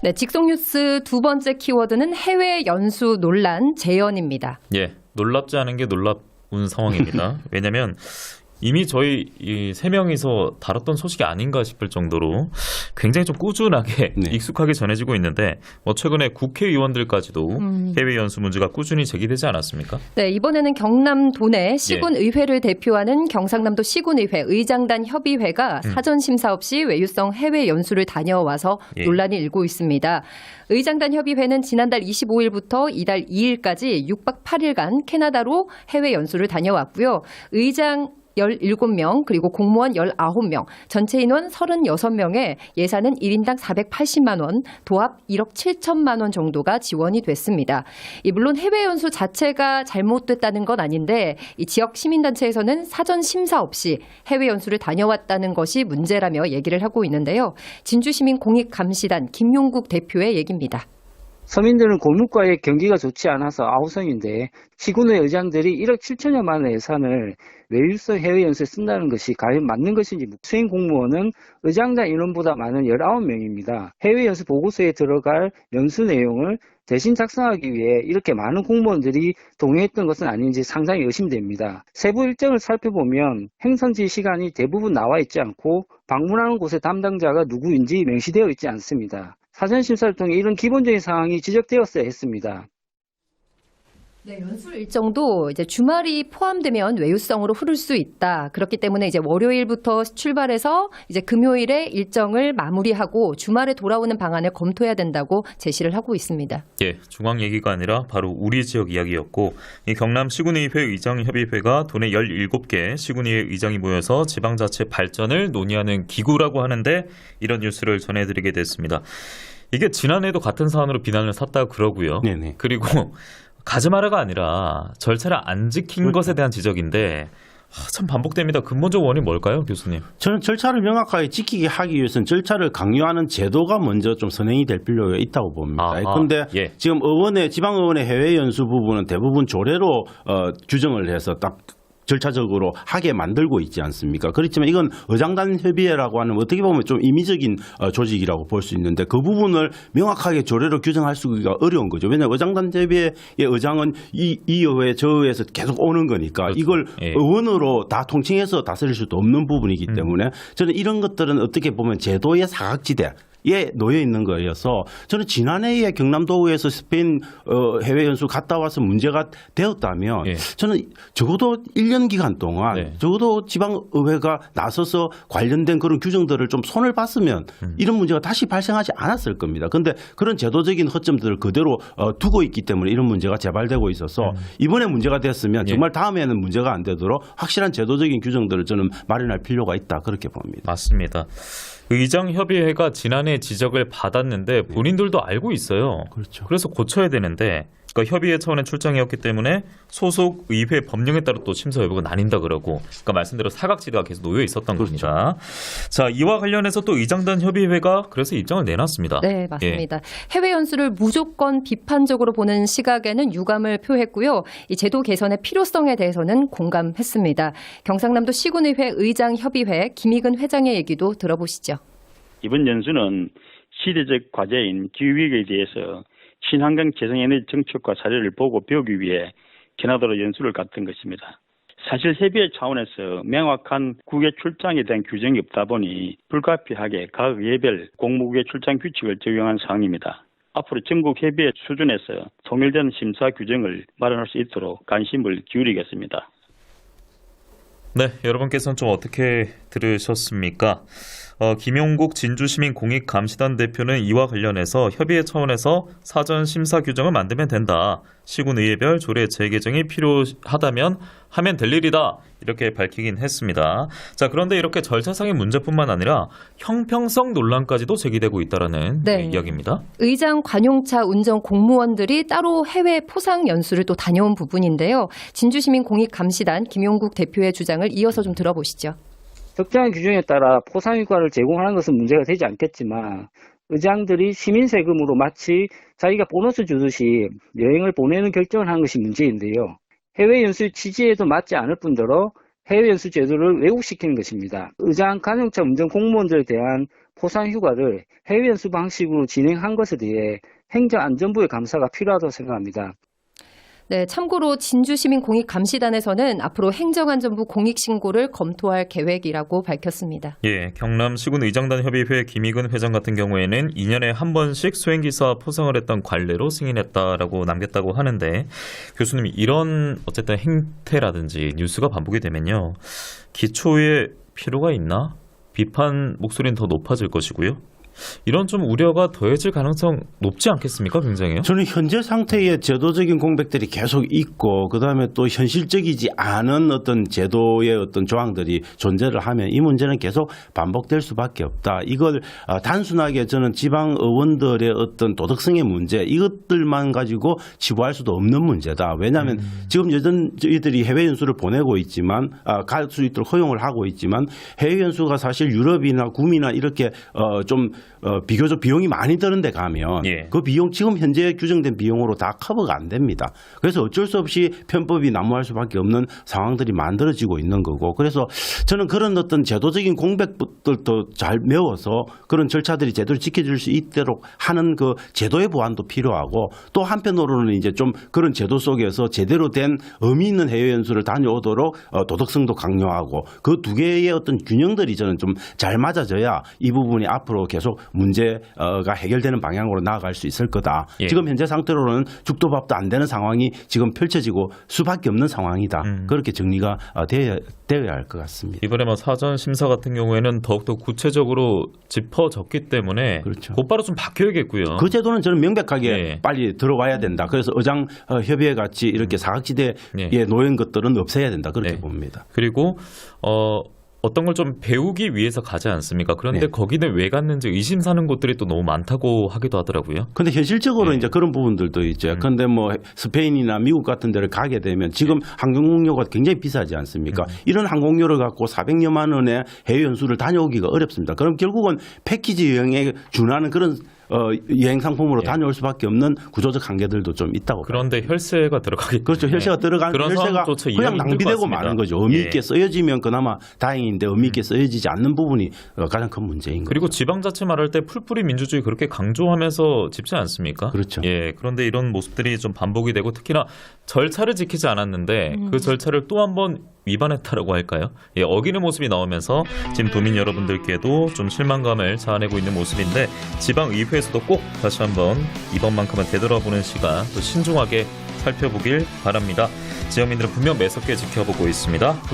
네, 직속뉴스 두 번째 키워드는 해외 연수 논란 재연입니다. 예, 놀랍지 않은 게 놀라운 상황입니다. 왜냐하면 이미 저희 이 세 명이서 다뤘던 소식이 아닌가 싶을 정도로 굉장히 좀 꾸준하게 익숙하게 전해지고 있는데 뭐 최근에 국회의원들까지도 해외 연수 문제가 꾸준히 제기되지 않았습니까? 네, 이번에는 경남 도내 시군의회를 대표하는 경상남도 시군의회 의장단 협의회가 사전 심사 없이 외유성 해외 연수를 다녀와서 논란이 일고 있습니다. 의장단 협의회는 지난달 25일부터 이달 2일까지 6박 8일간 캐나다로 해외 연수를 다녀왔고요. 의장 17명 그리고 공무원 19명, 전체 인원 36명에 예산은 1인당 480만 원, 도합 1억 7천만 원 정도가 지원이 됐습니다. 물론 해외 연수 자체가 잘못됐다는 건 아닌데 이 지역 시민단체에서는 사전 심사 없이 해외 연수를 다녀왔다는 것이 문제라며 얘기를 하고 있는데요. 진주시민공익감시단 김용국 대표의 얘기입니다. 서민들은 골목과의 경기가 좋지 않아서 아우성인데 시군의 의장들이 1억 7천여만 원 예산을 외유성 해외 연수에 쓴다는 것이 과연 맞는 것인지 수행 공무원은 의장단 인원보다 많은 19명입니다. 해외 연수 보고서에 들어갈 연수 내용을 대신 작성하기 위해 이렇게 많은 공무원들이 동의했던 것은 아닌지 상당히 의심됩니다. 세부 일정을 살펴보면 행선지 시간이 대부분 나와 있지 않고 방문하는 곳의 담당자가 누구인지 명시되어 있지 않습니다. 사전 심사를 통해 이런 기본적인 사항이 지적되었어야 했습니다. 네, 연수 일정도 이제 주말이 포함되면 외유성으로 흐를 수 있다. 그렇기 때문에 이제 월요일부터 출발해서 이제 금요일에 일정을 마무리하고 주말에 돌아오는 방안을 검토해야 된다고 제시를 하고 있습니다. 예, 중앙 얘기가 아니라 바로 우리 지역 이야기였고 이 경남 시군의회 의장협의회가 도내 17개 시군의회 의장이 모여서 지방자치 발전을 논의하는 기구라고 하는데 이런 뉴스를 전해드리게 됐습니다. 이게 지난해도 같은 사안으로 비난을 샀다고 그러고요. 네네. 그리고 가즈마라가 아니라 절차를 안 지킨 것에 대한 지적인데 참 반복됩니다. 근본적 원인이 뭘까요, 교수님? 저는 절차를 명확하게 지키게 하기 위해서는 절차를 강요하는 제도가 먼저 좀 선행이 될 필요가 있다고 봅니다. 그런데 지금 지방의원의 해외 연수 부분은 대부분 조례로 규정을 해서 딱 절차적으로 하게 만들고 있지 않습니까? 그렇지만 이건 의장단 협의회라고 하는 어떻게 보면 좀 임의적인 조직이라고 볼 수 있는데 그 부분을 명확하게 조례로 규정할 수가 어려운 거죠. 왜냐하면 의장단 협의회의 의장은 이 의회 저 의회에서 계속 오는 거니까 그렇죠. 이걸 의원으로 다 통칭해서 다스릴 수도 없는 부분이기 때문에 저는 이런 것들은 어떻게 보면 제도의 사각지대 에 놓여 있는 거여서 저는 지난해에 경남도에서 스페인 해외 연수 갔다 와서 문제가 되었다면 저는 적어도 1년 기간 동안 적어도 지방의회가 나서서 관련된 그런 규정들을 좀 손을 봤으면 이런 문제가 다시 발생하지 않았을 겁니다. 그런데 그런 제도적인 허점들을 그대로 두고 있기 때문에 이런 문제가 재발되고 있어서 이번에 문제가 됐으면 정말 다음에는 문제가 안 되도록 확실한 제도적인 규정들을 저는 마련할 필요가 있다 그렇게 봅니다. 맞습니다. 의장협의회가 지난해 지적을 받았는데 본인들도 알고 있어요. 그렇죠. 그래서 고쳐야 되는데 그러니까 협의회 차원의 출장이었기 때문에 소속 의회 법령에 따라 또 심사 여부가 나뉜다 그러고 그러니까 말씀대로 사각지대가 계속 놓여 있었던 겁니다. 자, 이와 관련해서 또 의장단 협의회가 그래서 입장을 내놨습니다. 네, 맞습니다. 해외 연수를 무조건 비판적으로 보는 시각에는 유감을 표했고요. 이 제도 개선의 필요성에 대해서는 공감했습니다. 경상남도 시군의회 의장협의회 김익은 회장의 얘기도 들어보시죠. 이번 연수는 시대적 과제인 기후위기에 대해서 친환경 재생에너지 정책과 사례를 보고 배우기 위해 캐나다로 연수를 갔던 것입니다. 사실 협의회 차원에서 명확한 국외 출장에 대한 규정이 없다 보니 불가피하게 각 의회별 공무국외 출장 규칙을 적용한 사항입니다. 앞으로 전국 협의회 수준에서 통일된 심사 규정을 마련할 수 있도록 관심을 기울이겠습니다. 네, 여러분께서는 좀 어떻게 들으셨습니까? 김용국 진주시민공익감시단 대표는 이와 관련해서 협의회 차원에서 사전 심사 규정을 만들면 된다. 시군의회별 조례 재개정이 필요하다면 하면 될 일이다. 이렇게 밝히긴 했습니다. 자, 그런데 이렇게 절차상의 문제뿐만 아니라 형평성 논란까지도 제기되고 있다는 이야기입니다. 의장 관용차 운전 공무원들이 따로 해외 포상 연수를 또 다녀온 부분인데요. 진주시민공익감시단 김용국 대표의 주장을 이어서 좀 들어보시죠. 적정한 규정에 따라 포상휴가를 제공하는 것은 문제가 되지 않겠지만 의장들이 시민 세금으로 마치 자기가 보너스 주듯이 여행을 보내는 결정을 한 것이 문제인데요. 해외 연수 취지에도 맞지 않을 뿐더러 해외 연수 제도를 왜곡시키는 것입니다. 의장 관용차 운전 공무원들에 대한 포상 휴가를 해외 연수 방식으로 진행한 것에 대해 행정안전부의 감사가 필요하다고 생각합니다. 네, 참고로 진주시민공익감시단에서는 앞으로 행정안전부 공익신고를 검토할 계획이라고 밝혔습니다. 예, 경남시군 의장단협의회 김익은 회장 같은 경우에는 2년에 한 번씩 수행기사 포상을 했던 관례로 승인했다라고 남겼다고 하는데 교수님 이런 어쨌든 행태라든지 뉴스가 반복이 되면요. 기초에 필요가 있나? 비판 목소리는 더 높아질 것이고요. 이런 좀 우려가 더해질 가능성 높지 않겠습니까? 굉장히요. 저는 현재 상태의 제도적인 공백들이 계속 있고 그다음에 또 현실적이지 않은 어떤 제도의 어떤 조항들이 존재를 하면 이 문제는 계속 반복될 수밖에 없다. 이걸 단순하게 저는 지방 의원들의 어떤 도덕성의 문제 이것들만 가지고 치부할 수도 없는 문제다. 왜냐하면 지금 저희들이 해외 연수를 보내고 있지만 갈 수 있도록 허용을 하고 있지만 해외 연수가 사실 유럽이나 구미나 이렇게 좀 비교적 비용이 많이 드는 데 가면 그 비용 지금 현재 규정된 비용으로 다 커버가 안 됩니다. 그래서 어쩔 수 없이 편법이 난무할 수밖에 없는 상황들이 만들어지고 있는 거고 그래서 저는 그런 어떤 제도적인 공백들도 잘 메워서 그런 절차들이 제대로 지켜질 수 있도록 하는 그 제도의 보완도 필요하고 또 한편으로는 이제 좀 그런 제도 속에서 제대로 된 의미 있는 해외 연수를 다녀오도록 도덕성도 강요하고 그 두 개의 어떤 균형들이 저는 좀 잘 맞아져야 이 부분이 앞으로 계속 문제가 해결되는 방향으로 나아갈 수 있을 거다. 지금 현재 상태로는 죽도 밥도 안 되는 상황이 지금 펼쳐지고 수밖에 없는 상황이다. 그렇게 정리가 되어야 할 것 같습니다. 이번에 사전 심사 같은 경우에는 더욱더 구체적으로 짚어졌기 때문에 그렇죠. 곧바로 좀 바뀌어야겠고요. 그 제도는 저는 명백하게 빨리 들어와야 된다. 그래서 의장 협의회 같이 이렇게 사각지대에 놓인 것들은 없애야 된다. 그렇게 봅니다. 그리고 어떤 걸 좀 배우기 위해서 가지 않습니까? 그런데 거기는 왜 갔는지 의심사는 곳들이 또 너무 많다고 하기도 하더라고요. 근데 현실적으로 이제 그런 부분들도 있죠. 그런데 뭐 스페인이나 미국 같은 데를 가게 되면 지금 항공료가 굉장히 비싸지 않습니까? 이런 항공료를 갖고 400여만 원의 해외 연수를 다녀오기가 어렵습니다. 그럼 결국은 패키지 여행에 준하는 그런 여행 상품으로 다녀올 수밖에 없는 구조적 한계들도 좀 있다고. 그런데 혈세가 들어가기 때문에. 그렇죠. 혈세가 들어가는 혈세가 그냥 낭비되고 마는 거죠. 의미 있게 쓰여지면 그나마 다행인데 의미 있게 쓰여지지 않는 부분이 가장 큰 문제인 거죠. 그리고 지방자치 말할 때 풀뿌리 민주주의 그렇게 강조하면서 짚지 않습니까? 그렇죠. 예, 그런데 이런 모습들이 좀 반복이 되고 특히나 절차를 지키지 않았는데 그 절차를 또 한 번 위반했다라고 할까요? 예, 어기는 모습이 나오면서 지금 도민 여러분들께도 좀 실망감을 자아내고 있는 모습인데 지방의회에서도 꼭 다시 한번 이번만큼은 되돌아보는 시간 또 신중하게 살펴보길 바랍니다. 지역민들은 분명 매섭게 지켜보고 있습니다.